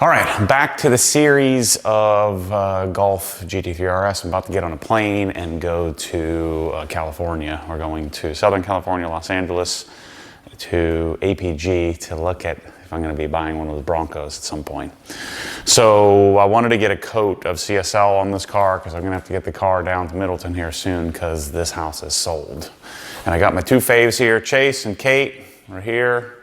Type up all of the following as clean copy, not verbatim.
All right, back to the series of Golf GT3 RS. I'm about to get on a plane and go to California. We're going to Southern California, Los Angeles, to APG to look at if I'm going to be buying one of the Broncos at some point. So I wanted to get a coat of CSL on this car because I'm going to have to get the car down to Middleton here soon because this house is sold. And I got my two faves here, Chase and Kate, are here.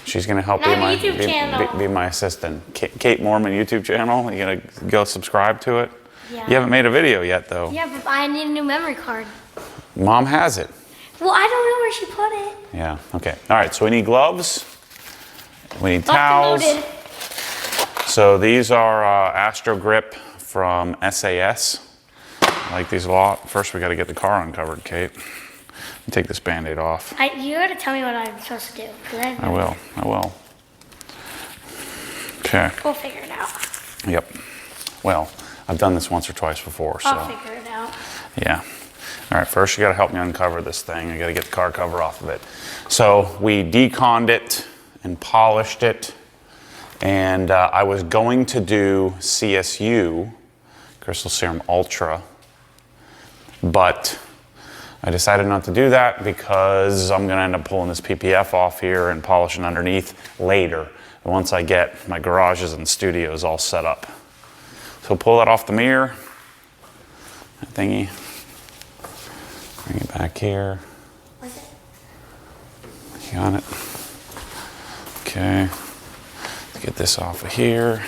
She's gonna help be my assistant. Kate Mormon YouTube channel. You gonna go subscribe to it? Yeah. You haven't made a video yet though. Yeah, but I need a new memory card. Mom has it. Well, I don't know where she put it. Yeah, okay. All right, so we need gloves. We need towels. So these are Astro Grip from SAS. I like these a lot. First we gotta get the car uncovered, Kate. Take this Band-Aid off. You gotta tell me what I'm supposed to do. I will. Okay. We'll figure it out. Yep. Well, I've done this once or twice before, so. I'll figure it out. Yeah. All right, first you gotta help me uncover this thing. I gotta get the car cover off of it. So we deconned it and polished it. And I was going to do CSU, Crystal Serum Ultra, but I decided not to do that because I'm gonna end up pulling this PPF off here and polishing underneath later, once I get my garages and studios all set up. So pull that off the mirror, that thingy, bring it back here. What's it? You got it? Okay, let's get this off of here.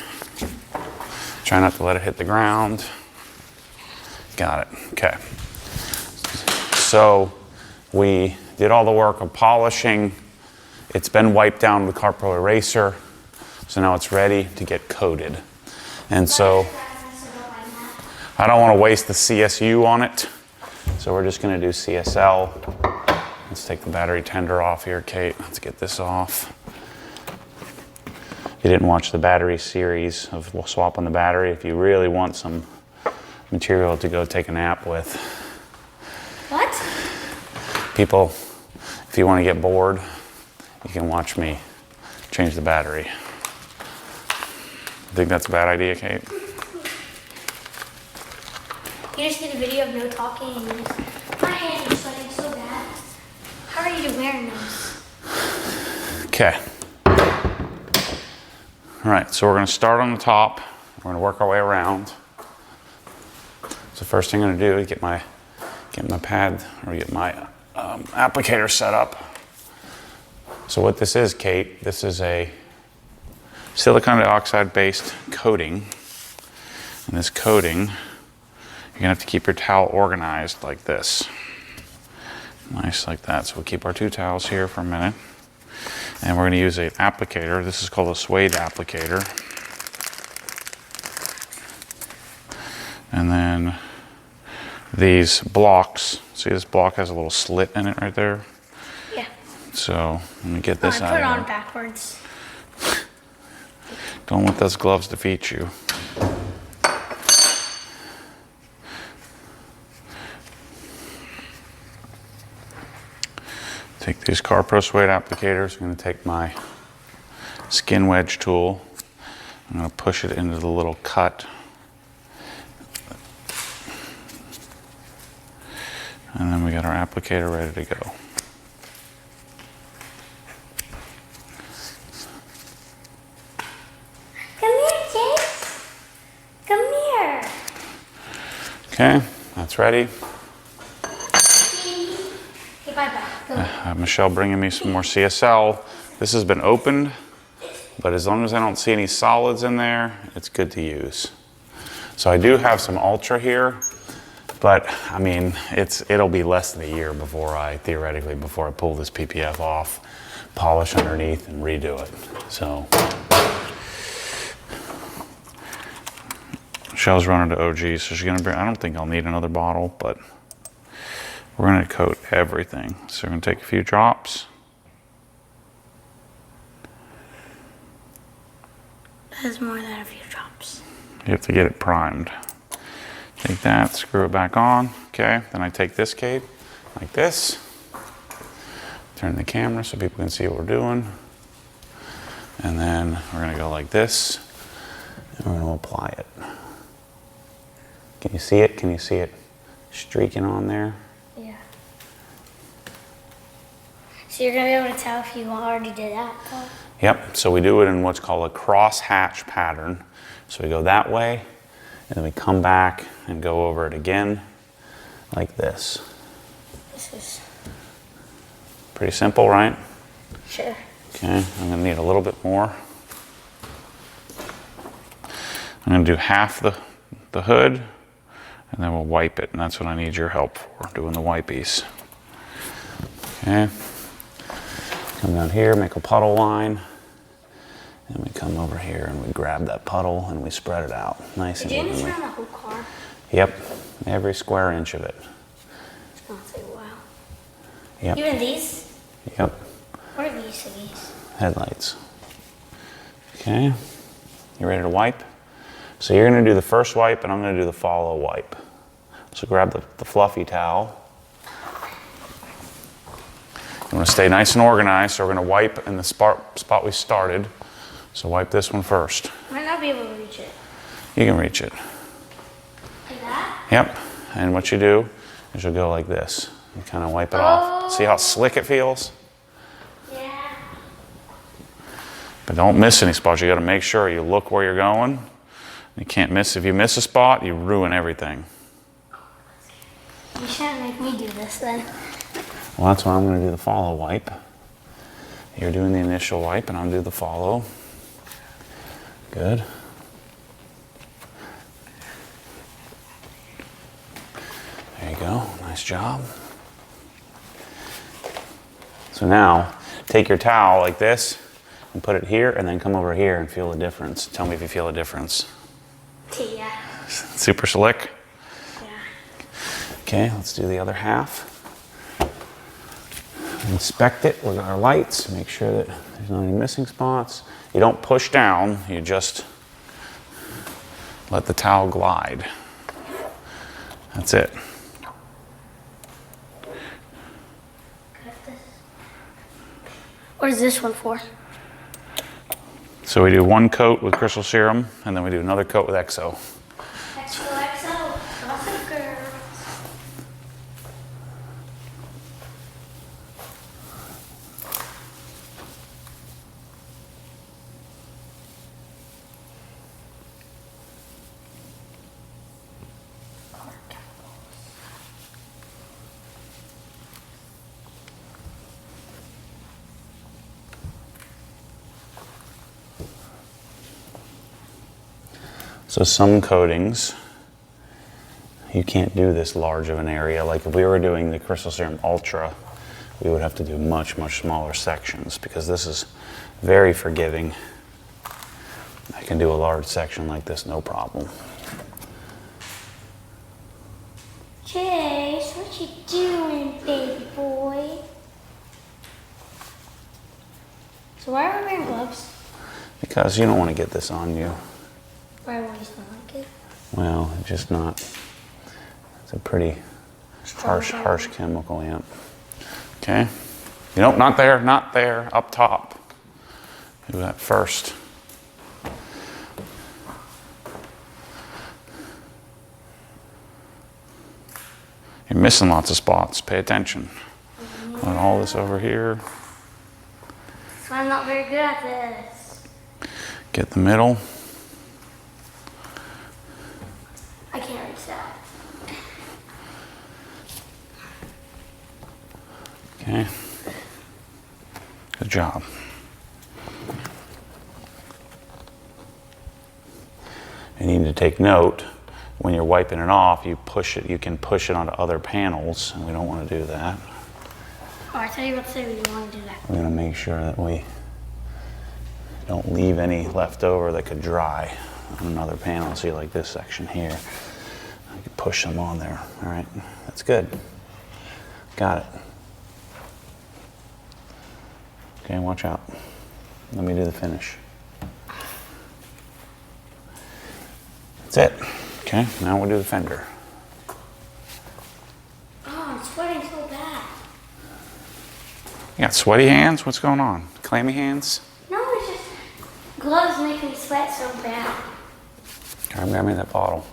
Try not to let it hit the ground. Got it, okay. So we did all the work of polishing. It's been wiped down with CarPro Eraser. So now it's ready to get coated. And so I don't want to waste the CSU on it. So we're just going to do CSL. Let's take the battery tender off here, Kate. Let's get this off. If you didn't watch the battery series of swapping the battery, if you really want some material to go take a nap with, what? people, if you want to get bored, you can watch me change the battery. Think that's a bad idea, Kate? You just did a video of no talking and you just, my hands are sweating so bad. How are you wearing those? Okay. All right, so we're going to start on the top. We're going to work our way around. So first thing I'm going to do is get my pad, or get my applicator set up. So what this is, Kate, this is a silicon dioxide based coating. And this coating, you're gonna have to keep your towel organized like this. Nice like that. So we'll keep our two towels here for a minute. And we're gonna use an applicator. This is called a suede applicator. And then these blocks, see this block has a little slit in it right there? Yeah. So let me get this out. I put it on backwards. Don't let those gloves defeat you. Take these CarPro suede applicators. I'm going to take my skin wedge tool. I'm going to push it into the little cut. And then we got our applicator ready to go. Come here, Chase. Come here. Okay, that's ready. Okay, bye-bye. Michelle bringing me some more CSL. This has been opened, but as long as I don't see any solids in there, it's good to use. So I do have some Ultra here. But I mean, it'll be less than a year before I pull this PPF off, polish underneath, and redo it. So, Michelle's running to OG, so she's gonna bring. I don't think I'll need another bottle, but we're gonna coat everything. So we're gonna take a few drops. That's more than a few drops. You have to get it primed. Take that, screw it back on, okay? Then I take this cape, like this. Turn the camera so people can see what we're doing. And then we're gonna go like this. And we're going to apply it. Can you see it? Can you see it streaking on there? Yeah. So you're going to be able to tell if you already did that, though? Yep, so we do it in what's called a cross hatch pattern. So we go that way, and then we come back and go over it again, like this. This is... Pretty simple, right? Sure. Okay, I'm gonna need a little bit more. I'm gonna do half the hood, and then we'll wipe it, and that's what I need your help for, doing the wipies. Okay, come down here, make a puddle line, and we come over here and we grab that puddle and we spread it out nice and Did you evenly. around the whole car? Yep, every square inch of it. Oh, wow. Yep. Even these? Yep. What are these thingies? Headlights. Okay, you ready to wipe? So you're gonna do the first wipe and I'm gonna do the follow wipe. So grab the fluffy towel. You wanna stay nice and organized, so we're gonna wipe in the spot we started. So wipe this one first. I might not be able to reach it. You can reach it. Like that? Yep, and what you do is you'll go like this. You kind of wipe it off. See how slick it feels? Yeah. But don't miss any spots. You gotta make sure you look where you're going. You can't miss. If you miss a spot, you ruin everything. You shouldn't make me do this then. Well, that's why I'm gonna do the follow wipe. You're doing the initial wipe and I'll do the follow. Good. There you go, nice job. So now, take your towel like this and put it here and then come over here and feel the difference. Tell me if you feel a difference. Yeah. Super slick? Yeah. Okay, let's do the other half. Inspect it with our lights, make sure that there's not any missing spots. You don't push down, you just let the towel glide. That's it. What is this one for? So we do one coat with crystal serum and then we do another coat with XO. XOXO, awesome girl. So some coatings, you can't do this large of an area. Like if we were doing the Crystal Serum Ultra, we would have to do much, much smaller sections because this is very forgiving. I can do a large section like this, no problem. Chase, what you doing, baby boy? So why are we wearing gloves? Because you don't want to get this on you. Why won't you smell like it? Well, it's just not, it's a pretty harsh chemical, yeah. Okay, nope, not there, up top. Do that first. You're missing lots of spots, pay attention. Put all this over here. So I'm not very good at this. Get the middle. I can't reach that. Okay. Good job. You need to take note when you're wiping it off, you can push it onto other panels, and we don't want to do that. Oh, I tell you what to say, we don't want to do that. We're going to make sure that we don't leave any left over that could dry on another panel. See, like this section here. I can push them on there. All right, that's good. Got it. Okay, watch out. Let me do the finish. That's it. Okay, now we'll do the fender. Oh, I'm sweating so bad. You got sweaty hands? What's going on? Clammy hands? No, it's just gloves make me sweat so bad. Grab me that bottle.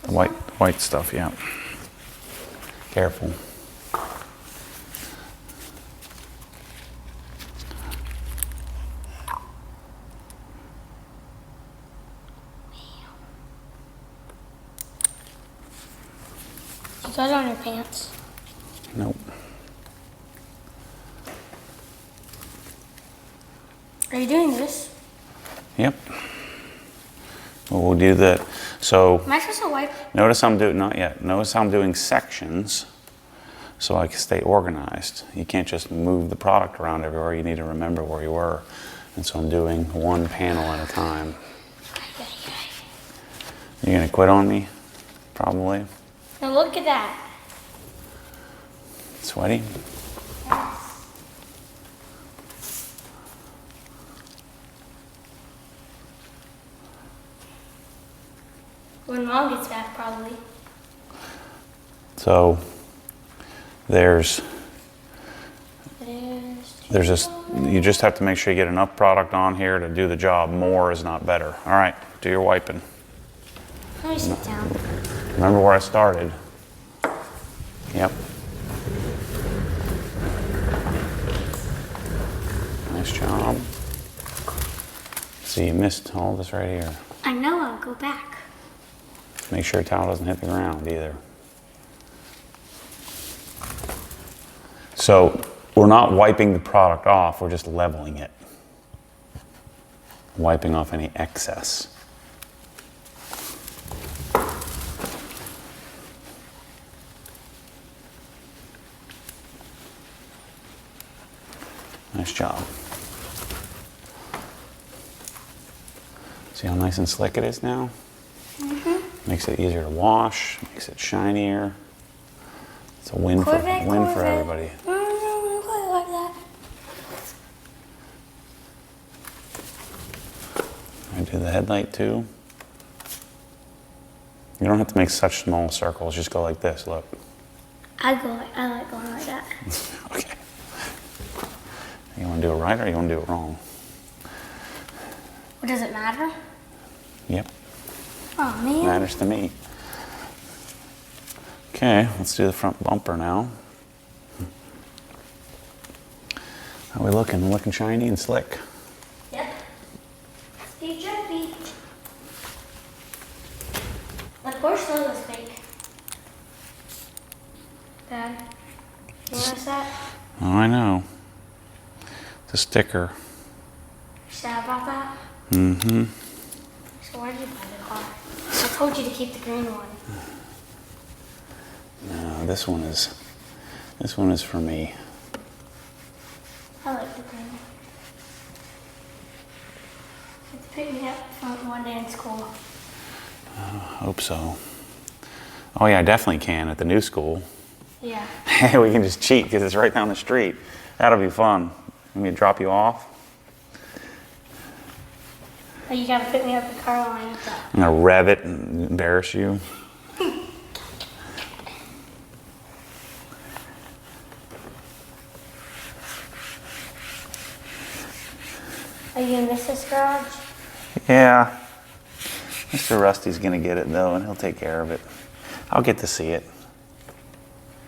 The white stuff, yeah. Careful. You got it on your pants. Nope. Are you doing this? Yep. Well, we'll do that. So Am I supposed to wipe? notice I'm doing, not yet. Notice I'm doing sections so I can stay organized. You can't just move the product around everywhere. You need to remember where you were. And so I'm doing one panel at a time. You're gonna quit on me? Probably. Now look at that. Sweaty? When Mom gets back, probably. So there's just, you just have to make sure you get enough product on here to do the job. More is not better. All right, do your wiping. Let me sit down. Remember where I started. Yep. Nice job. See, you missed all this right here. I know, I'll go back. Make sure your towel doesn't hit the ground either. So we're not wiping the product off, we're just leveling it. Wiping off any excess. Nice job. See how nice and slick it is now? Mm-hmm. Makes it easier to wash, makes it shinier. It's a win for everybody. Like that. I do the headlight too. You don't have to make such small circles, just go like this, look. I like going like that. Okay. You want to do it right or you want to do it wrong? What, does it matter? Yep, Oh man. matters to me. Okay, let's do the front bumper now. How are we looking? Looking shiny and slick. Yep. Stay jumpy. The Porsche logo is fake. Dad, you notice that? Oh, I know. It's a sticker. Sad about that? Mm-hmm. So why did you buy the car? I told you to keep the green one. No, this one is for me. I like the green one. It's pick me up from one day in school. Hope so. Oh yeah, I definitely can at the new school. Yeah. Hey, we can just cheat because it's right down the street. That'll be fun. Let me drop you off. But you gotta pick me up at the car line. I'm gonna rev it and embarrass you. Are you gonna miss this garage? Yeah. Mr. Rusty's gonna get it though, and he'll take care of it. I'll get to see it.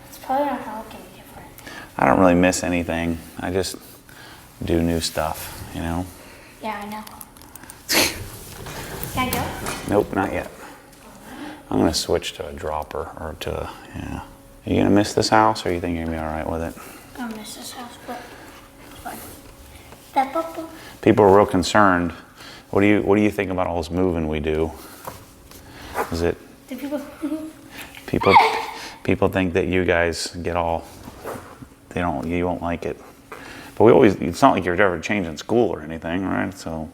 It's probably not gonna look any different. I don't really miss anything. I just do new stuff, you know? Yeah, I know. Can I go? Nope, not yet. I'm gonna switch to a dropper or to, yeah. Are you gonna miss this house or you think you're gonna be all right with it? I miss this house, but it's fine. That bubble? People are real concerned. What do you think about all this moving we do? Is it Do people? people think that you guys get all, you won't like it. But it's not like you're ever changing school or anything, right? So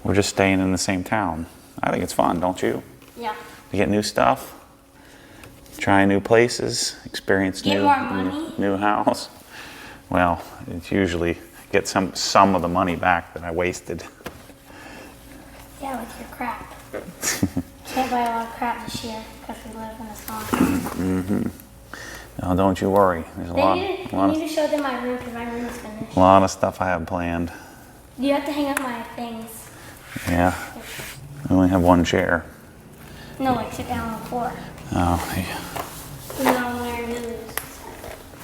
we're just staying in the same town. I think it's fun, don't you? Yeah. To get new stuff, try new places, experience Get more money? new house. Well, it's usually get some of the money back that I wasted. Yeah, with your crap. Can't buy a lot of crap this year because we live in a swamp. No, don't you worry. There's I need to show them my room because my room is finished. a lot of stuff I have planned. You have to hang up my things. Yeah, I only have one chair. No, like sit down on the floor. Oh, yeah. No, where it is.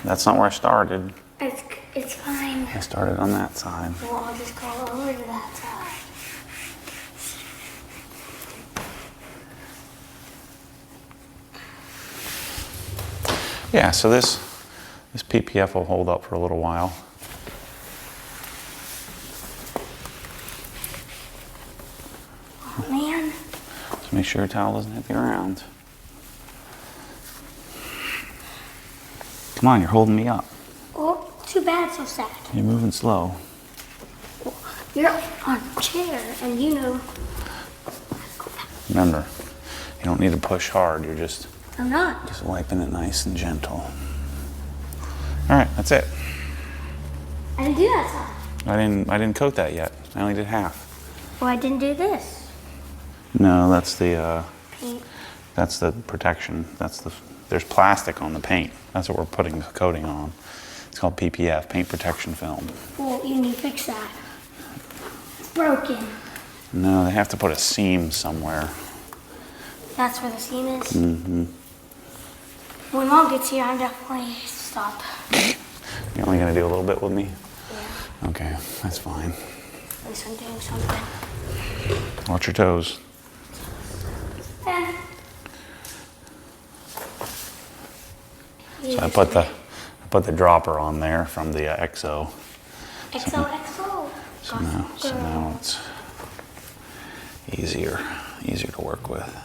That's not where I started. It's fine. I started on that side. Well, I'll just go over to that side. Yeah, so this PPF will hold up for a little while. Oh, man. Just make sure your towel doesn't hit the ground. Come on, you're holding me up. Oh, too bad, so sad. You're moving slow. Well, you're on a chair, and you know. Remember, you don't need to push hard. You're just I'm not. wiping it nice and gentle. All right, that's it. I didn't do that side. I didn't coat that yet. I only did half. Well, I didn't do this. No, that's the Paint. that's the protection. There's plastic on the paint. That's what we're putting the coating on. It's called PPF, paint protection film. Well, you need to fix that. It's broken. No, they have to put a seam somewhere. That's where the seam is? Mm-hmm. When Mom gets here, I'm definitely stop. You're only gonna do a little bit with me? Yeah. Okay, that's fine. At least I'm doing something. Watch your toes. Eh. So I put the dropper on there from the XO. XOXO. So now it's easier to work with.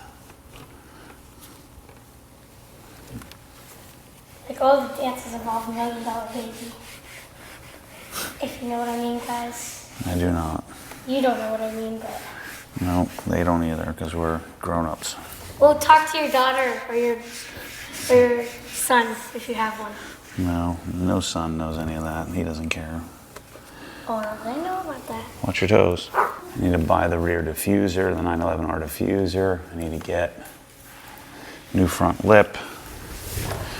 Like all the dances involve $1 Million Baby. If you know what I mean, guys. I do not. You don't know what I mean, but. No, they don't either because we're grown-ups. Well, talk to your daughter or your son if you have one. No son knows any of that. He doesn't care. Oh, no, they know about that. Watch your toes. I need to buy the rear diffuser, the 911R diffuser. I need to get new front lip.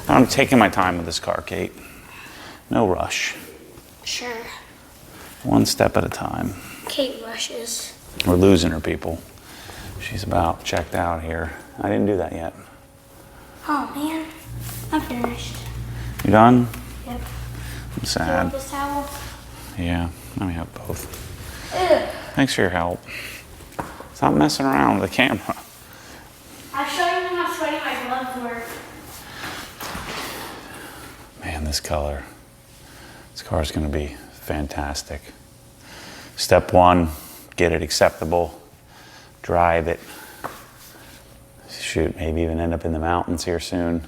I'm taking my time with this car, Kate. No rush. Sure. One step at a time. Kate rushes. We're losing her, people. She's about checked out here. I didn't do that yet. Oh, man. I'm finished. You done? Yep. I'm Do you want sad. this towel? Yeah, let me have both. Ugh. Thanks for your help. Stop messing around with the camera. I'll show you how sweaty my gloves were. Man, this color. This car is going to be fantastic. Step one, get it acceptable. Drive it. Shoot, maybe even end up in the mountains here soon.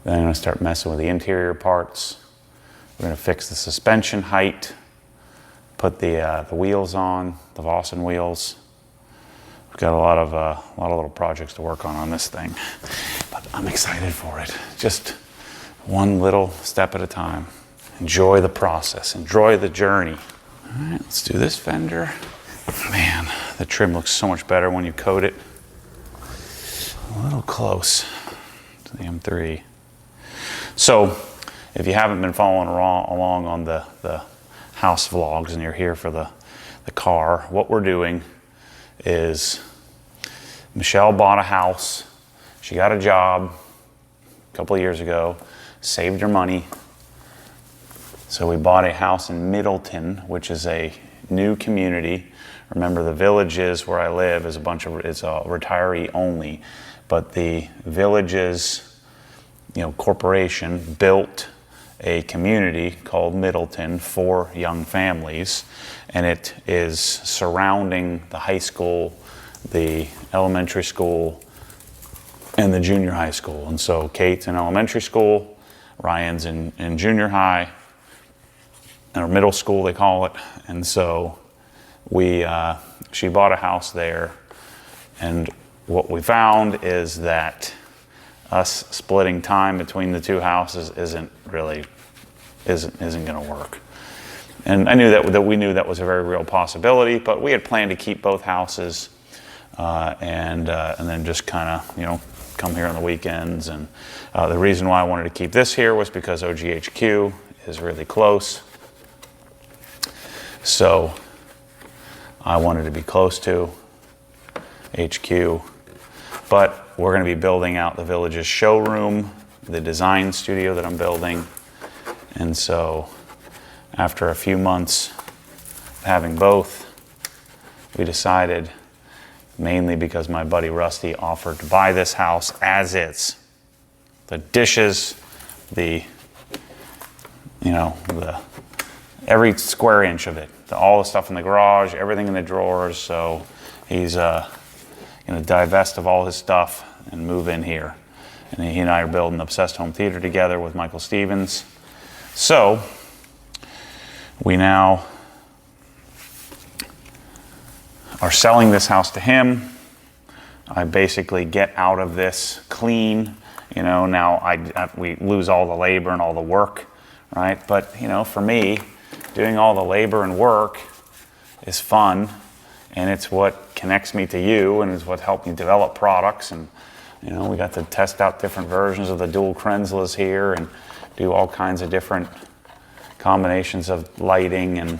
Then I'm going to start messing with the interior parts. We're going to fix the suspension height, put the wheels on, the Vossen wheels. We've got a lot of little projects to work on this thing, but I'm excited for it. Just one little step at a time. Enjoy the process, enjoy the journey. All right, let's do this fender. Man, the trim looks so much better when you coat it. A little close to the M3. So, if you haven't been following along on the house vlogs and you're here for the car, what we're doing is Michelle bought a house. She got a job a couple of years ago, saved her money. So we bought a house in Middleton, which is a new community. Remember, the Villages where I live is it's a retiree only, but the Villages, corporation built a community called Middleton for young families, and it is surrounding the high school, the elementary school, and the junior high school. And so Kate's in elementary school, Ryan's in junior high, or middle school they call it. And so she bought a house there, and what we found is that us splitting time between the two houses isn't going to work. And I knew that we knew that was a very real possibility, but we had planned to keep both houses and then just kind of come here on the weekends. And the reason why I wanted to keep this here was because OGHQ is really close. So I wanted to be close to. HQ. But we're going to be building out the Village's showroom, the design studio that I'm building. And so after a few months of having both, we decided, mainly because my buddy Rusty offered to buy this house as is. The dishes, every square inch of it, all the stuff in the garage, everything in the drawers. So he's going to divest of all his stuff and move in here. And he and I are building Obsessed Home Theater together with Michael Stevens. So we now are selling this house to him. I basically get out of this clean. Now we lose all the labor and all the work, right? But, for me, doing all the labor and work is fun, and it's what connects me to you, and is what helped me develop products. And, we got to test out different versions of the dual Krenzlas here and do all kinds of different combinations of lighting and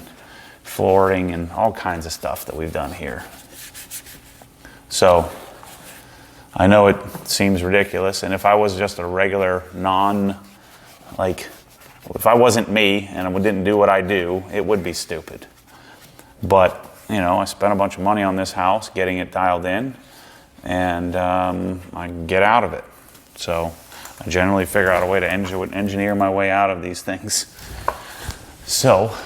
flooring and all kinds of stuff that we've done here. So I know it seems ridiculous, and if I was just a regular if I wasn't me and I didn't do what I do, it would be stupid. But, I spent a bunch of money on this house, getting it dialed in, and I get out of it. So I generally figure out a way to engineer my way out of these things. So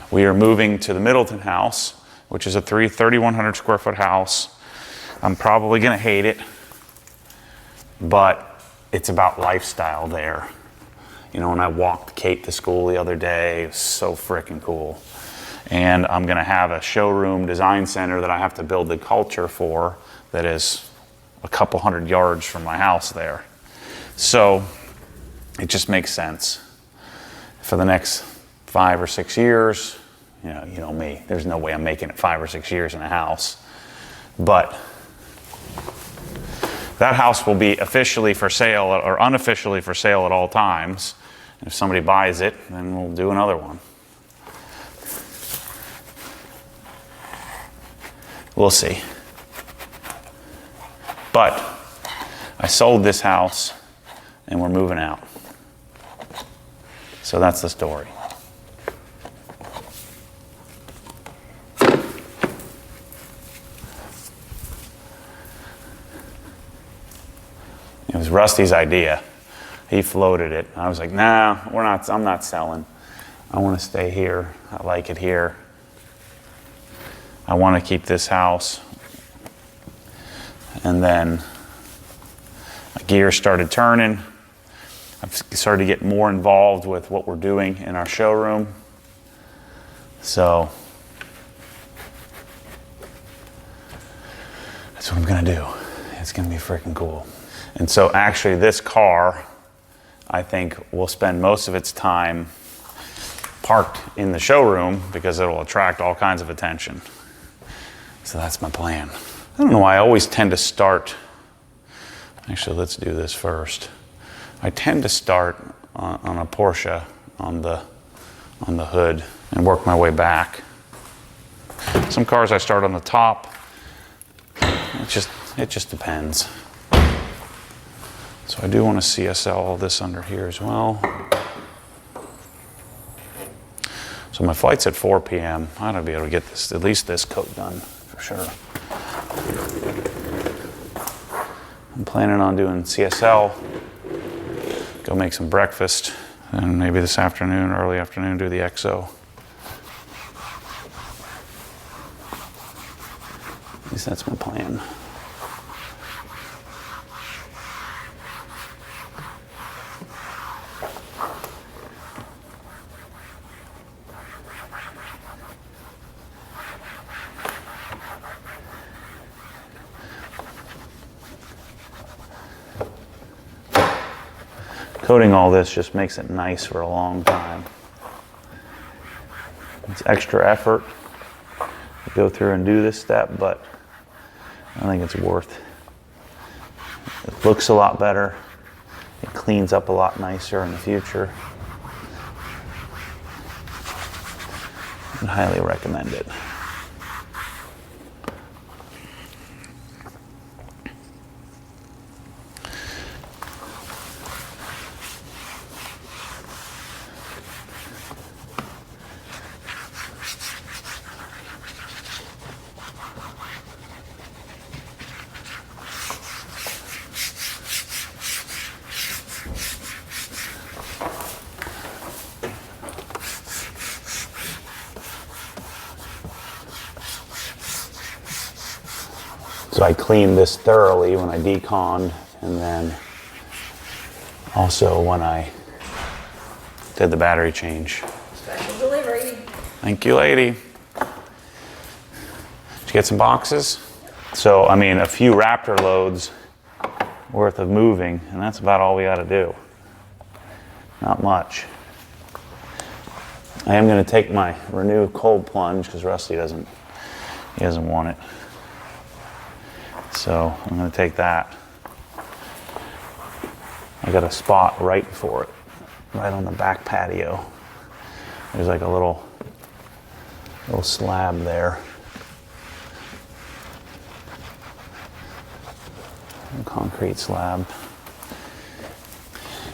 we are moving to the Middleton house, which is a 3,100 square foot house. I'm probably going to hate it, but it's about lifestyle there. When I walked Kate to school the other day, it was so freaking cool. And I'm going to have a showroom design center that I have to build the culture for that is a couple hundred yards from my house there. So it just makes sense. For the next 5 or 6 years, you know me, there's no way I'm making it 5 or 6 years in a house. But that house will be officially for sale or unofficially for sale at all times. If somebody buys it, then we'll do another one. We'll see. But I sold this house and we're moving out. So that's the story. It was Rusty's idea. He floated it. I was like, nah, I'm not selling. I want to stay here. I like it here. I want to keep this house. And then my gears started turning. I've started to get more involved with what we're doing in our showroom. So that's what I'm going to do. It's going to be freaking cool. And so actually this car, I think, will spend most of its time parked in the showroom because it'll attract all kinds of attention. So that's my plan. I don't know why I always tend to start, actually let's do this first. I tend to start on a Porsche on the hood and work my way back. Some cars I start on the top. It just depends. So I do want to CSL all this under here as well. So my flight's at 4 p.m. I ought to be able to get this, at least this coat done for sure. I'm planning on doing CSL, go make some breakfast, and maybe this afternoon, early afternoon, do the XO. At least that's my plan. Coating all this just makes it nice for a long time. It's extra effort to go through and do this step, but I think it's worth it. It looks a lot better. It cleans up a lot nicer in the future. I highly recommend it. So I cleaned this thoroughly when I deconned, and then also when I did the battery change. Special delivery. Thank you, lady. Did you get some boxes? So, I mean, a few Raptor loads worth of moving, and that's about all we got to do. Not much. I am going to take my Renew cold plunge because Rusty doesn't want it. So I'm going to take that. I got a spot right for it, right on the back patio. There's like a little slab there. A concrete slab.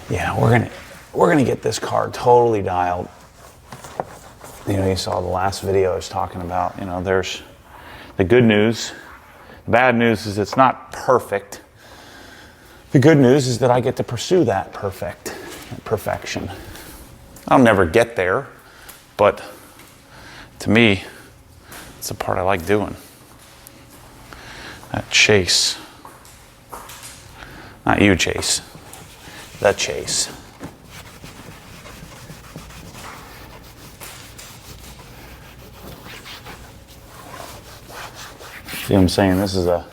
Yeah, we're gonna get this car totally dialed. You know, you saw the last video I was talking about. You know, there's the good news. The bad news is it's not perfect. The good news is that I get to pursue that perfection. I'll never get there, but to me, it's the part I like doing. That chase. Not you, Chase. The chase. See what I'm saying? This is a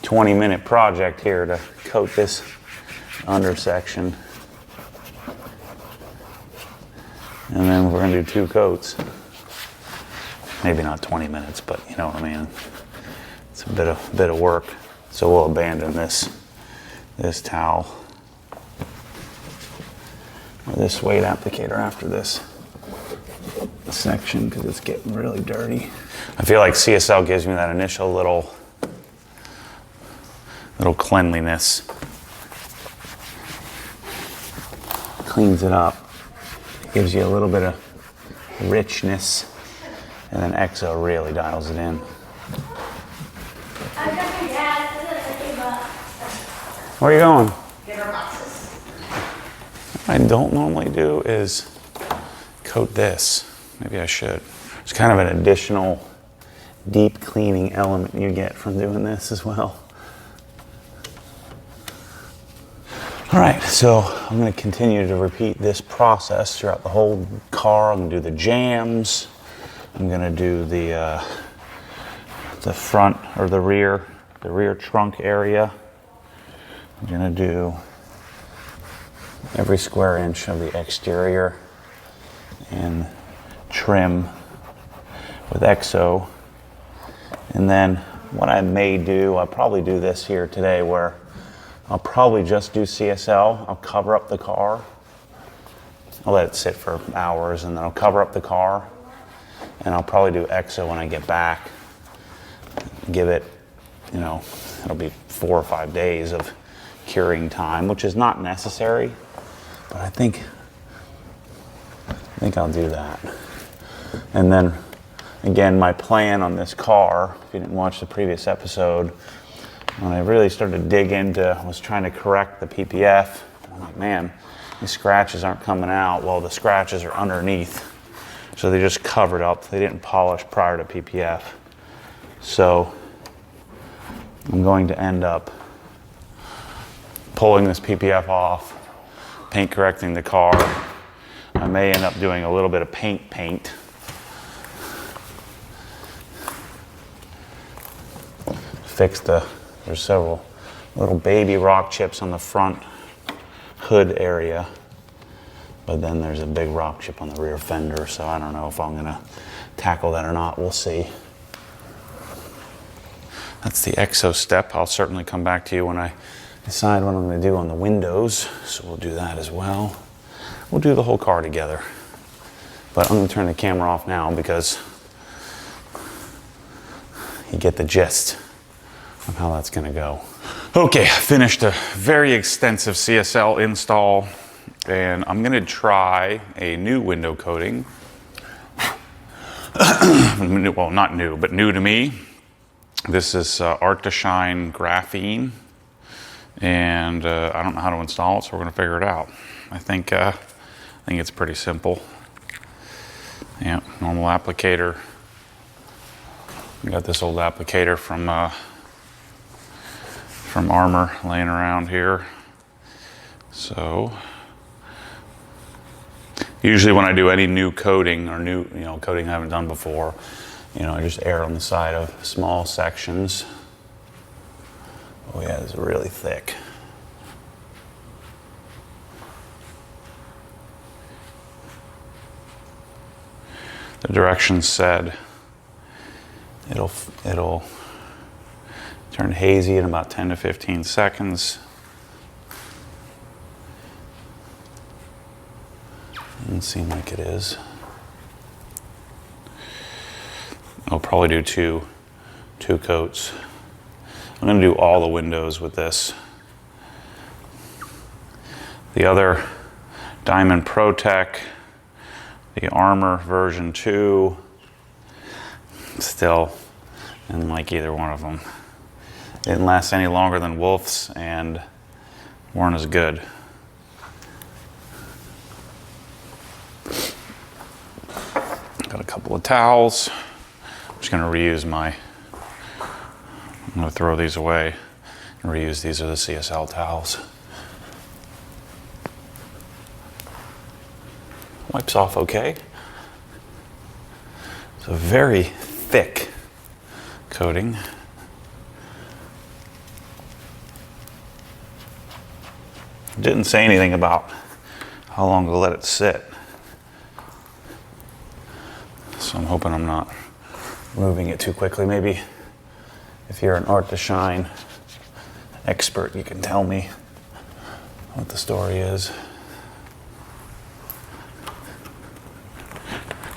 20-minute project here to coat this undersection. And then we're gonna do 2 coats. Maybe not 20 minutes, but you know what I mean. It's a bit of work. So we'll abandon this towel or this weight applicator after this section because it's getting really dirty. I feel like CSL gives me that initial little cleanliness. Cleans it up. Gives you a little bit of richness, and then EXO really dials it in. Where are you going? Get our boxes. What I don't normally do is coat this. Maybe I should. It's kind of an additional deep cleaning element you get from doing this as well. All right, so I'm going to continue to repeat this process throughout the whole car. I'm going to do the jams. I'm going to do the front or the rear trunk area. I'm gonna do every square inch of the exterior and trim with EXO. And then what I may do, I'll probably do this here today where I'll probably just do CSL. I'll cover up the car. I'll let it sit for hours and then I'll cover up the car. And I'll probably do EXO when I get back. Give it, you know, it'll be 4 or 5 days of curing time, which is not necessary, but I think I'll do that. And then again, my plan on this car, if you didn't watch the previous episode, when I really started to dig into, I was trying to correct the PPF. I'm like, man, these scratches aren't coming out. Well, the scratches are underneath, so they just covered up. They didn't polish prior to PPF. So I'm going to end up pulling this PPF off, paint correcting the car. I may end up doing a little bit of paint. There's several little baby rock chips on the front hood area, but then there's a big rock chip on the rear fender, so I don't know if I'm gonna tackle that or not. We'll see. That's the EXO step. I'll certainly come back to you when I decide what I'm going to do on the windows, so we'll do that as well. We'll do the whole car together. But I'm going to turn the camera off now because you get the gist of how that's going to go. Okay, I finished a very extensive CSL install, and I'm going to try a new window coating. Well, not new, but new to me. This is Art to Shine graphene. And I don't know how to install it, so we're going to figure it out. I think it's pretty simple. Yeah, normal applicator. We got this old applicator from from Armor laying around here. So usually when I do any new coating or new, coating I haven't done before, I just err on the side of small sections. Oh yeah, it's really thick. The directions said it'll turn hazy in about 10 to 15 seconds. Doesn't seem like it is. I'll probably do two coats. I'm going to do all the windows with this. The other Diamond ProTech, the Armor version 2, still didn't like either one of them. Didn't last any longer than Wolf's and weren't as good. Got a couple of towels. I'm just going to reuse I'm going to throw these away and reuse these are the CSL towels. Wipes off okay. It's a very thick coating. Didn't say anything about how long to let it sit. So I'm hoping I'm not moving it too quickly. Maybe if you're an Art to Shine expert, you can tell me what the story is.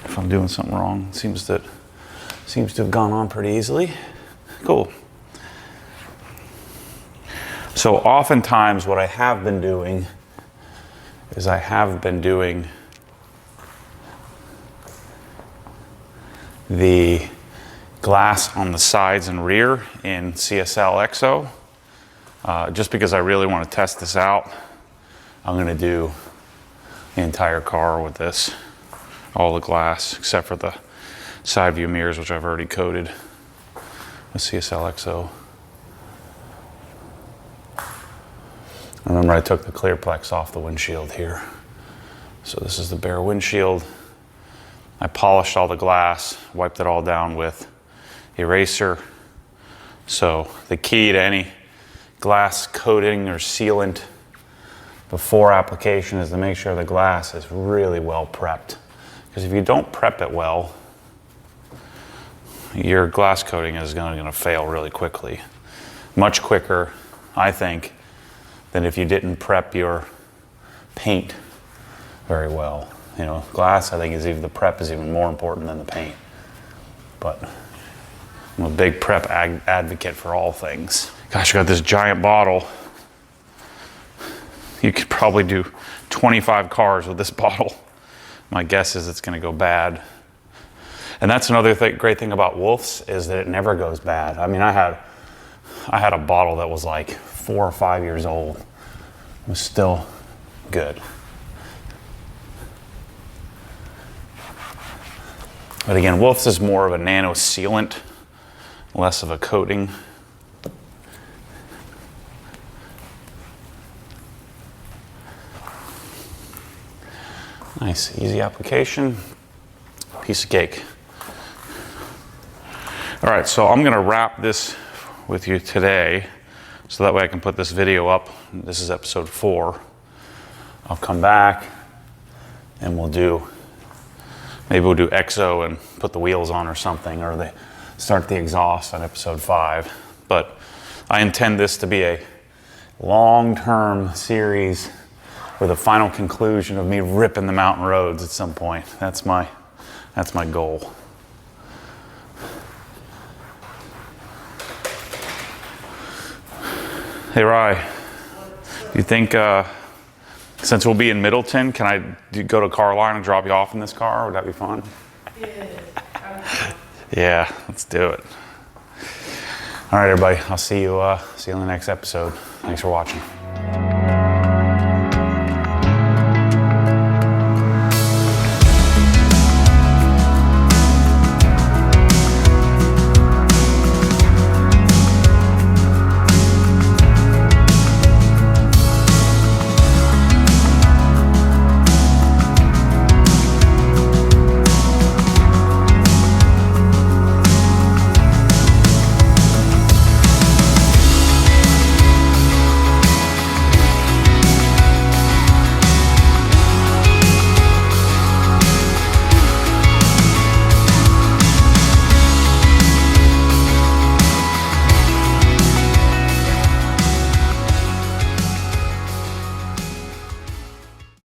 If I'm doing something wrong, seems to have gone on pretty easily. Cool. So oftentimes what I have been doing is I have been doing the glass on the sides and rear in CSL XO. Just because I really want to test this out, I'm going to do the entire car with this, all the glass except for the side view mirrors, which I've already coated with CSL XO. Remember, I took the Clearplex off the windshield here. So this is the bare windshield. I polished all the glass, wiped it all down with eraser. So the key to any glass coating or sealant before application is to make sure the glass is really well prepped. Because if you don't prep it well, your glass coating is going to fail really quickly. Much quicker, I think, than if you didn't prep your paint very well. Glass, I think, the prep is even more important than the paint. But I'm a big prep advocate for all things. Gosh, I got this giant bottle. You could probably do 25 cars with this bottle. My guess is it's going to go bad. And that's another great thing about Wolf's is that it never goes bad. I mean, I had a bottle that was like 4 or 5 years old. It was still good. But again, Wolf's is more of a nano sealant, less of a coating. Nice, easy application, piece of cake. All right, so I'm gonna wrap this with you today so that way I can put this video up. This is episode 4. I'll come back and maybe we'll do XO and put the wheels on or something, or start the exhaust on episode 5. But I intend this to be a long-term series with a final conclusion of me ripping the mountain roads at some point. That's my goal. Hey, Rye, do you think, since we'll be in Middleton, can I go to Carline and drop you off in this car? Would that be fun? Yeah, let's do it. All right, everybody, I'll see you in the next episode. Thanks for watching.